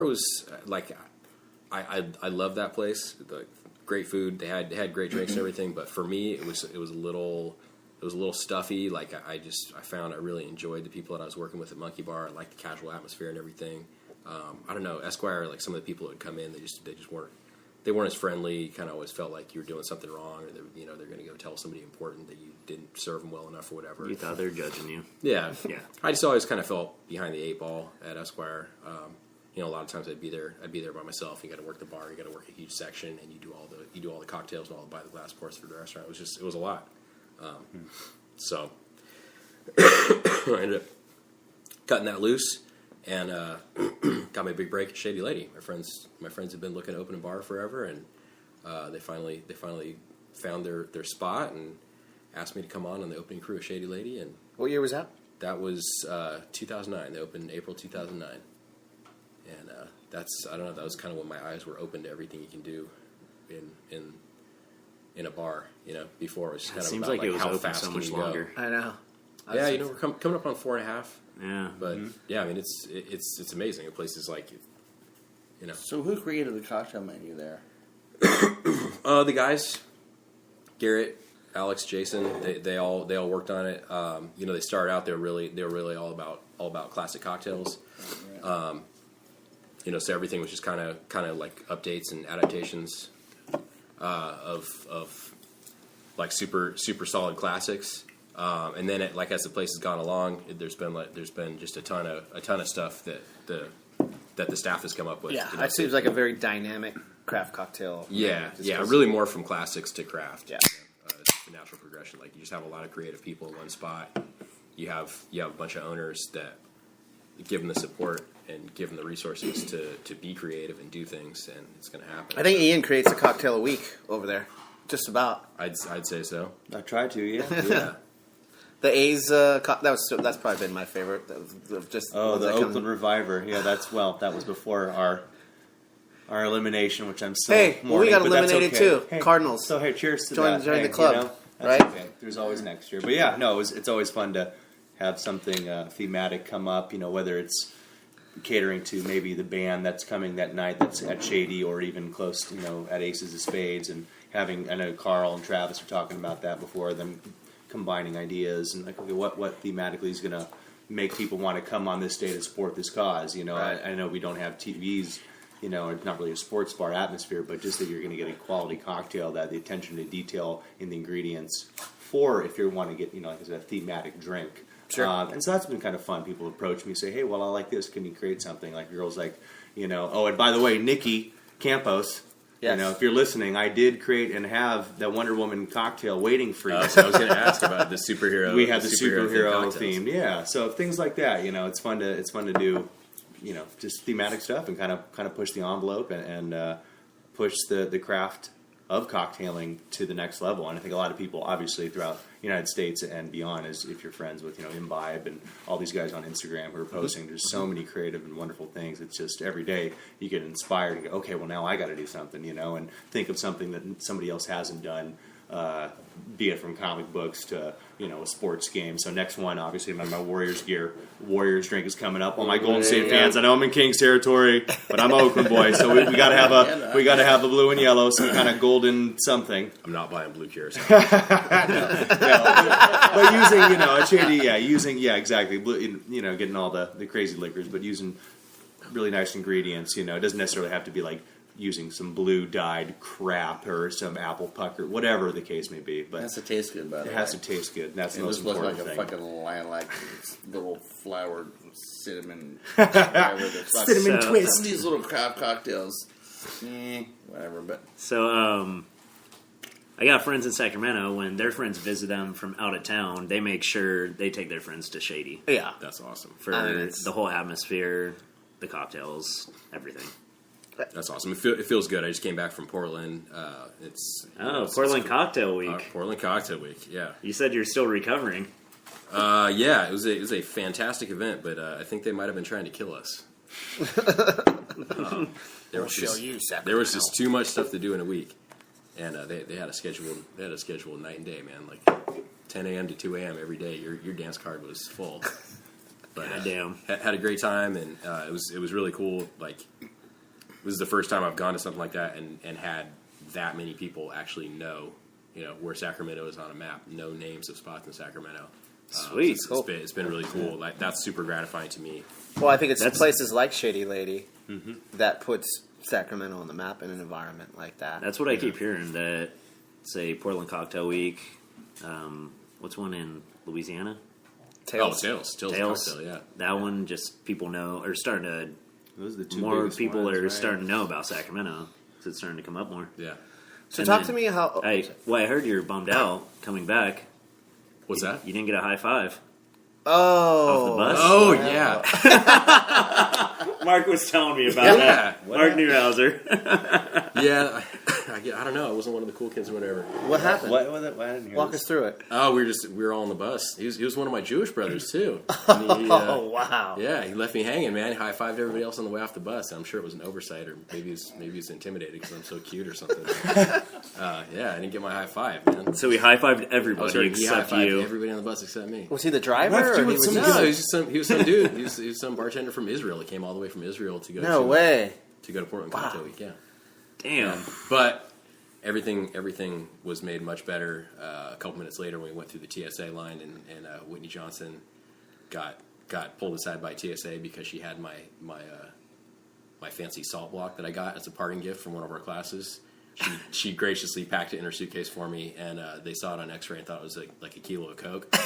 was like, I love that place. Great food. They had great drinks and everything. But for me, it was a little stuffy. Like I found I really enjoyed the people that I was working with at Monkey Bar. I liked the casual atmosphere and everything. I don't know, Esquire. Like some of the people that would come in, they just weren't as friendly. Kind of always felt like you were doing something wrong, or they're going to go tell somebody important that you didn't serve them well enough or whatever. You thought they were judging you. Yeah. Yeah. I just always kind of felt behind the eight ball at Esquire. A lot of times I'd be there by myself. You got to work the bar, you got to work a huge section, and you do all the cocktails and all the by the glass pours for the restaurant. It was a lot. So I ended up cutting that loose and got my big break at Shady Lady. My friends have been looking to open a bar forever, and they finally found their spot and asked me to come on the opening crew of Shady Lady. And what year was that? That was 2009. They opened in April 2009. And that was kind of when my eyes were open to everything you can do in a bar. Before it was just kind of seems about like it was how open fast so can much you longer. go. I know. Yeah, we're coming up on 4.5. Yeah, but yeah, I mean it's amazing. The place is like, So who created the cocktail menu there? The guys, Garrett, Alex, Jason, they all worked on it. They started out they were really all about classic cocktails. So everything was just kind of like updates and adaptations of like super solid classics. And then as the place has gone along, there's been just a ton of stuff that the staff has come up with. Yeah, it seems like a very dynamic craft cocktail. Yeah, really more from classics to craft. Yeah. It's the natural progression. Like you just have a lot of creative people in one spot. You have a bunch of owners that give them the support and give them the resources to be creative and do things, and it's going to happen. I think Ian creates a cocktail a week over there, just about. I'd say so. I tried to, yeah. Yeah. The A's, that's probably been my favorite. The Oakland Reviver. Yeah, that was before our elimination, which I'm still we got eliminated too. Hey, Cardinals. So hey, cheers to join that. the club, that's right? Okay. There's always next year, but yeah, no, it's always fun to have something thematic come up. Whether it's catering to maybe the band that's coming that night that's at Shady or even close, at Aces of Spades, and having, I know Carl and Travis were talking about that before, them combining ideas and like, okay, what thematically is going to make people want to come on this day to support this cause. Right. I know we don't have TVs, it's not really a sports bar atmosphere, but just that you're going to get a quality cocktail, that the attention to detail in the ingredients for if you want to get, like I said, a thematic drink. Sure. And so that's been kind of fun. People approach me and say, hey, well, I like this. Can you create something? Like girls like, oh, and by the way, Nikki Campos, yes. If you're listening, I did create and have that Wonder Woman cocktail waiting for you. So I was going to ask about the superhero. We had the superhero theme, themed, yeah. So things like that, it's fun to do, just thematic stuff and kind of push the envelope and push the craft of cocktailing to the next level. And I think a lot of people, obviously, throughout the United States and beyond, as if you're friends with, Imbibe and all these guys on Instagram who are posting, there's so many creative and wonderful things. It's just every day you get inspired and go, okay, well, now I got to do something, and think of something that somebody else hasn't done, be it from comic books to, a sports game. So next one, obviously, my Warriors gear. Warriors drink is coming up. All my Golden State fans, I know I'm in Kings territory, but I'm Oakland boy, so we got to have a blue and yellow, some kind of golden something. I'm not buying blue cures. But using, a shady, exactly, blue, getting all the crazy liquors, but using really nice ingredients. It doesn't necessarily have to be like using some blue dyed crap or some apple pucker, whatever the case may be. But it has to taste good, by the way. It has to taste good. That's the most important thing. It looks like a fucking lilac, little flowered cinnamon. Cinnamon twist. Some of these little craft cocktails, whatever. But so, I got friends in Sacramento. When their friends visit them from out of town, they make sure they take their friends to Shady. Yeah. That's awesome. For the whole atmosphere, the cocktails, everything. That's awesome. It feels good. I just came back from Portland. Portland Cocktail Week. Portland Cocktail Week. Yeah. You said you're still recovering. Yeah. It was a fantastic event, but I think they might have been trying to kill us. There was just too much stuff to do in a week, and they had a scheduled night and day, man. Like 10 a.m. to 2 a.m. every day. Your dance card was full. But Goddamn. had a great time, and it was really cool. Like, it was the first time I've gone to something like that and had that many people actually know, where Sacramento is on a map, know names of spots in Sacramento. Sweet. It's been really cool. Like, that's super gratifying to me. Well, I think it's places like Shady Lady that puts Sacramento on the map in an environment like that. That's what I keep hearing. That, say, Portland Cocktail Week. What's one in Louisiana? Tails. Tails Cocktail, yeah. That one, just people know, or starting to. Those are the two More biggest people ones, are right? starting to know about Sacramento. So it's starting to come up more. Yeah. So And talk then- to me how... I heard you're bummed out coming back. What's that? You didn't get a high five Oh. off the bus. Oh, yeah. Mark was telling me about that. What Mark Newhauser. Yeah. I don't know. I wasn't one of the cool kids or whatever. What happened? What was it? Why I didn't hear Walk this? us through it. Oh, we were all on the bus. He was one of my Jewish brothers too. And he, Oh, wow. yeah, he left me hanging, man. He high-fived everybody else on the way off the bus. I'm sure it was an oversight, or maybe he's intimidated because I'm so cute or something. Yeah, I didn't get my high five, man. So he high fived I was everybody heard he except high-fived you. everybody on the bus except me. Was he the driver? What if you Or he would was some- just... No, he was some dude. He was some bartender from Israel. He came all the way from Israel to go. No to, way. To go to Portland Wow. Cocktail Week. Yeah. Damn. But everything was made much better a couple minutes later when we went through the TSA line, and Whitney Johnson got pulled aside by TSA because she had my fancy salt block that I got as a parting gift from one of our classes. She graciously packed it in her suitcase for me, and they saw it on X-ray and thought it was like a kilo of Coke. So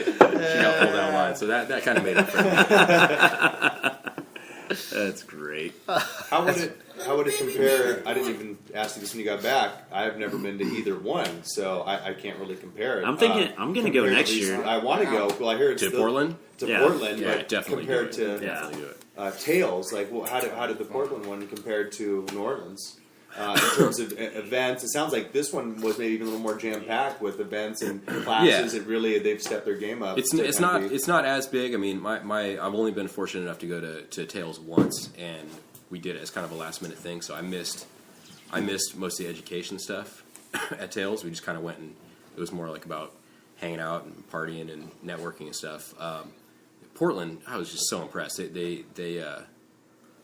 she got pulled out of line. So that kind of made it for me. That's great. How would it compare? I didn't even ask you this when you got back. I've never been to either one, so I can't really compare it. I'm thinking I'm going to go compared next to these- year. I want to go. Well, I hear it's To the- Portland? To Yeah. Portland, Yeah, but definitely compared do it. to Yeah. Definitely do it. Tails, like how did the Portland one compare to New Orleans? In terms of events, it sounds like this one was maybe even a little more jam packed with events and classes. Yeah. It really they've stepped their game up. It's to it's kind not of be- it's not as big. I mean, I've only been fortunate enough to go to Tails once, and we did it as kind of a last minute thing. So I missed most of the education stuff at Tails. We just kind of went, and it was more like about hanging out and partying and networking and stuff. Portland, I was just so impressed. They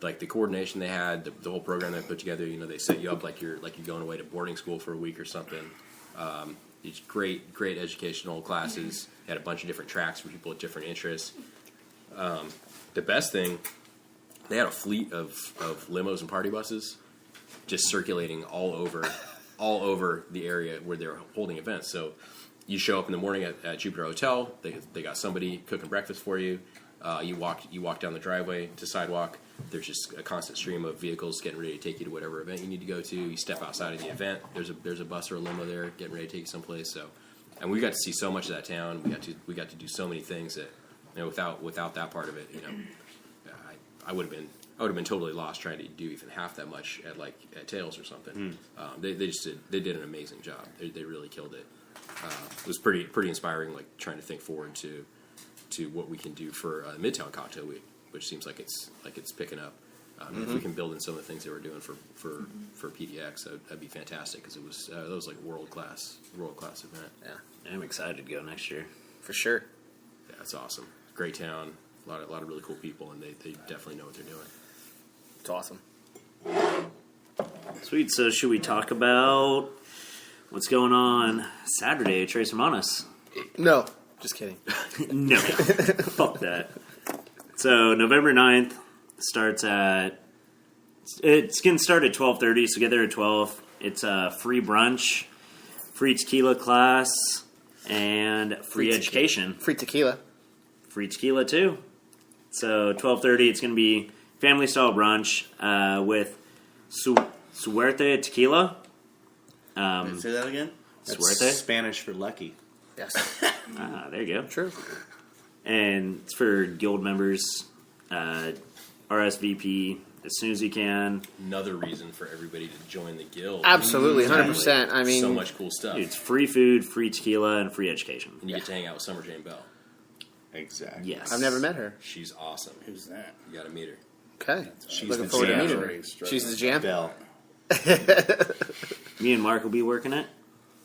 like the coordination they had, the whole program they put together. They set you up like you're going away to boarding school for a week or something. These great educational classes. They had a bunch of different tracks for people with different interests. The best thing, they had a fleet of limos and party buses just circulating all over the area where they're holding events. So you show up in the morning at Jupiter Hotel. They got somebody cooking breakfast for you. You walk down the driveway to sidewalk. There's just a constant stream of vehicles getting ready to take you to whatever event you need to go to. You step outside of the event. There's a bus or a limo there getting ready to take you someplace. So, and we got to see so much of that town. We got to do so many things that without that part of it, I would have been totally lost trying to do even half that much at Tails or something. They did an amazing job. They really killed it. It was pretty inspiring. Like trying to think forward to what we can do for Midtown Cocktail Week, which seems like it's picking up. If we can build in some of the things they were doing for PDX, that'd be fantastic because that was like world class event. Yeah, I'm excited to go next year. for sure. Yeah, it's awesome. Great town, a lot of really cool people, and they definitely know what they're doing. It's awesome. Sweet. So should we talk about what's going on Saturday at Tres Hermanos? No, just kidding. No. Fuck that. So November 9th starts it's going to start at 12:30, so get there at 12. It's a free brunch, free tequila class, and free education. Free tequila. Free tequila too. So 12:30, it's going to be family style brunch with Suerte tequila. Say that again? That's Suerte? Spanish for lucky. Yes. There you go. True. And it's for guild members. RSVP as soon as you can. Another reason for everybody to join the guild. Absolutely, Exactly. 100%. I mean, so much cool stuff. Dude, it's free food, free tequila, and free education. And you get to hang out with Summer Jane Bell. Exactly. Yes. I've never met her. She's awesome. Who's that? You got to meet her. Okay. She's Looking the forward to jam. meeting her. She's the jam? Bell. Me and Mark will be working it.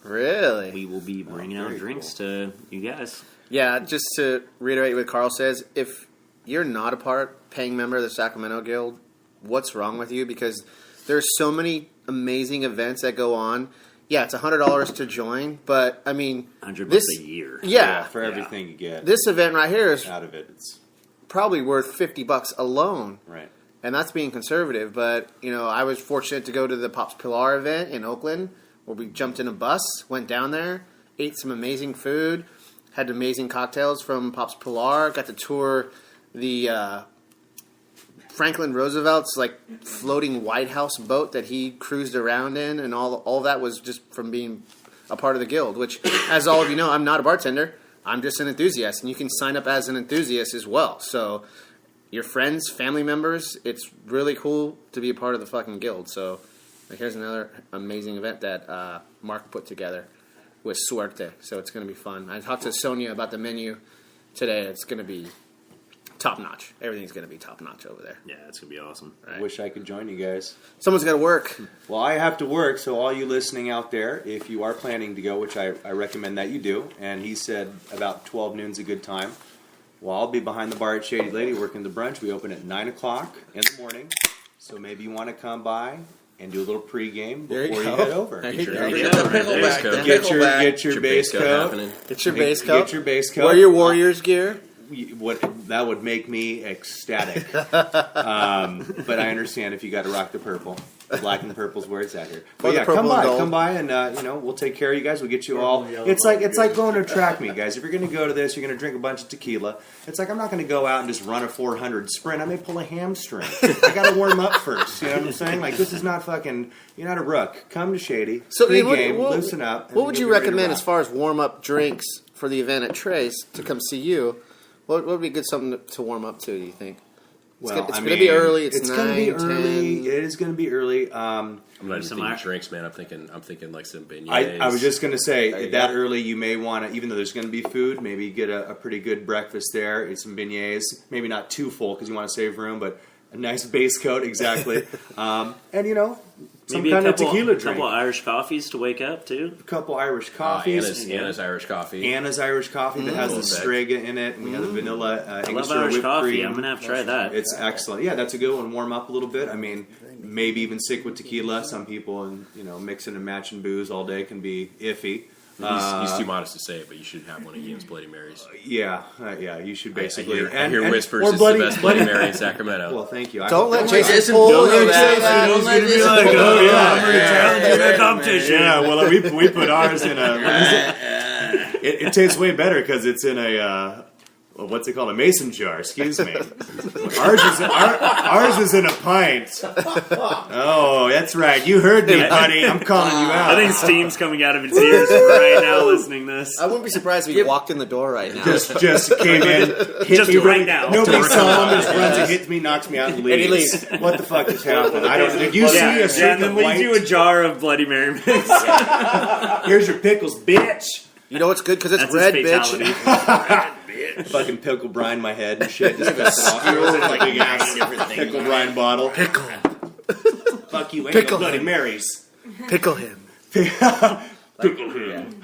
Really? We will be bringing out very drinks to you guys. Yeah, just to reiterate what Carl says, if you're not a paying member of the Sacramento Guild, what's wrong with you? Because there's so many amazing events that go on. Yeah, it's $100 to join, but I mean, $100 a year. Yeah, for everything you get this event right here is out of it, it's probably worth $50 alone, right. and that's being conservative. But I was fortunate to go to the Pops Pilar event in Oakland, where we jumped in a bus, went down there, ate some amazing food, had amazing cocktails from Pops Pilar, got to tour the Franklin Roosevelt's floating White House boat that he cruised around in, and all that was just from being a part of the guild, which, as all of you know, I'm not a bartender. I'm just an enthusiast, and you can sign up as an enthusiast as well. So your friends, family members, it's really cool to be a part of the fucking guild. So here's another amazing event that Mark put together with Suerte. So it's going to be fun. I talked to Sonia about the menu today. It's going to be top notch. Everything's going to be top notch over there. Yeah, it's going to be awesome. I wish I could join you guys. Someone's got to work. Well, I have to work, so all you listening out there, if you are planning to go, which I recommend that you do, and he said about 12 noon's a good time, well, I'll be behind the bar at Shady Lady working the brunch. We open at 9 o'clock in the morning, so maybe you want to come by and do a little pregame before you head over. There Get you your, go. get Get the your pickleback. coat. Get your Your base coat. happening. Get your base coat. Get your base coat. Wear your Warriors gear. That would make me ecstatic. But I understand if you got to rock the purple. The black and the purple's where it's at here. But Or the yeah, purple and gold. come by, and we'll take care of you guys. We'll get you all. It's like going to a track meet, guys. If you're going to go to this, you're going to drink a bunch of tequila. It's like I'm not going to go out and just run a 400 sprint. I may pull a hamstring. I got to warm up first. You know what I'm saying? Like, this is not fucking. You're not a rook. Come to Shady. So, Free Ian, game. Loosen up. and What would you'll you be ready to recommend rock. as far as warm up drinks for the event at Trace to come see you? What would be good something to warm up to? Do you think? It's going to be early. It's going to be 9, early. 10. It is going to be early. I'm not even Some thinking ir- drinks, man. I'm thinking like some beignets. I was just going to say you that go. early you may want to, even though there's going to be food, maybe get a pretty good breakfast there. Eat some beignets. Maybe not too full because you want to save room, but a nice base coat, exactly. And some Maybe kind a of tequila drink. couple Irish coffees to wake up, too. A couple Irish coffees. Anna's Irish coffee. Anna's Irish coffee that has the Perfect. strega in it, and we have the vanilla I love Angostura Irish whipped coffee. cream. I'm going to have to try that. It's excellent. Yeah, that's a good one. Warm up a little bit. I mean, maybe even stick with tequila. Some people, and mixing and matching booze all day can be iffy. He's too modest to say it, but you should have one of Ian's Bloody Marys. Yeah. You should basically. I hear whispers or it's Bloody, the best Bloody Mary in Sacramento. Well, thank you. Don't let let Jason Jason pull pull you you that. that. Don't let Jason like, pull oh, you yeah, that. I'm gonna challenge you in a competition. Yeah, well, we put ours in a. What is it? It tastes way better because it's in a. What's it called? A mason jar. Excuse me. Ours is in a pint. Oh, that's right. You heard me, buddy. I'm calling you out. I think steam's coming out of his ears right now listening to this. I wouldn't be surprised if he walked in the door right now. just came in, hit Just me right now. Nobody saw him. Just runs and hits me, knocks me out, and leaves. And he leaves. What the fuck is happening? I don't. Did you see a and certain then leaves you a jar of Bloody Mary mix. Here's your pickles, bitch. You know what's good? Because it's That's red, his fatality. bitch. Fucking pickle brine my head and shit. Just got off. Like big ass pickle brine bottle. Pickle. Fuck you, ain't Pickle no Bloody him. Marys. Pickle him. Pickle him.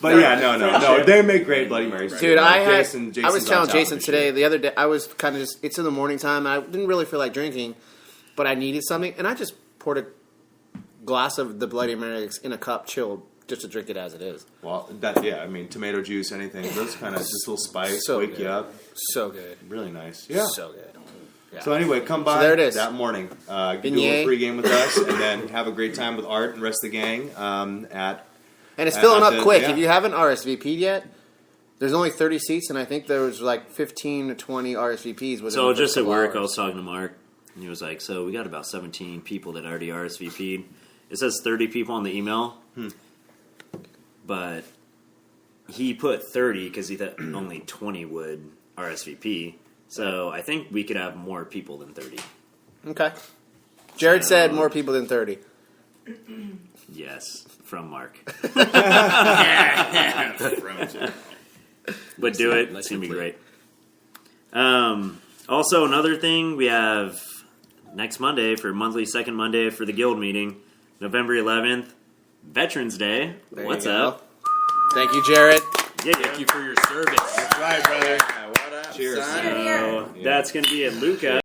But yeah, no. They make great Bloody Marys. Dude, I was Jason's telling on top Jason of today, shit. the other day, I was kind of just, it's in the morning time, and I didn't really feel like drinking, but I needed something, and I just poured a glass of the Bloody Mary in a cup, chilled, just to drink it as it is. Well, I mean, tomato juice, anything. Those kind of just a little spice, So wake good. you up. So good. Really nice. Yeah. So good. Yeah. So anyway, come by there it is. that morning. Do a Beignet. little pregame with us, and then have a great time with Art and the rest of the gang at. And it's filling at up the- quick. yeah. If you haven't RSVP'd yet, there's only 30 seats, and I think there was like 15 to 20 RSVPs. Within So the just first at work, couple I was hours. talking to Mark, and he was like, so we got about 17 people that already RSVP'd. It says 30 people on the email, but he put 30 because he thought only 20 would RSVP. So I think we could have more people than 30. Okay. Jared said more people than 30. Yes, from Mark. Thrones it. But do it. Nice It's going to be complete. great. Also, another thing, we have next Monday for monthly second Monday for the guild meeting, November 11th, Veterans Day. There What's you go. up? Thank you, Jared. Yeah. Thank you for your service. That's right, brother. What up, Cheers. son? So that's going to be at Luca.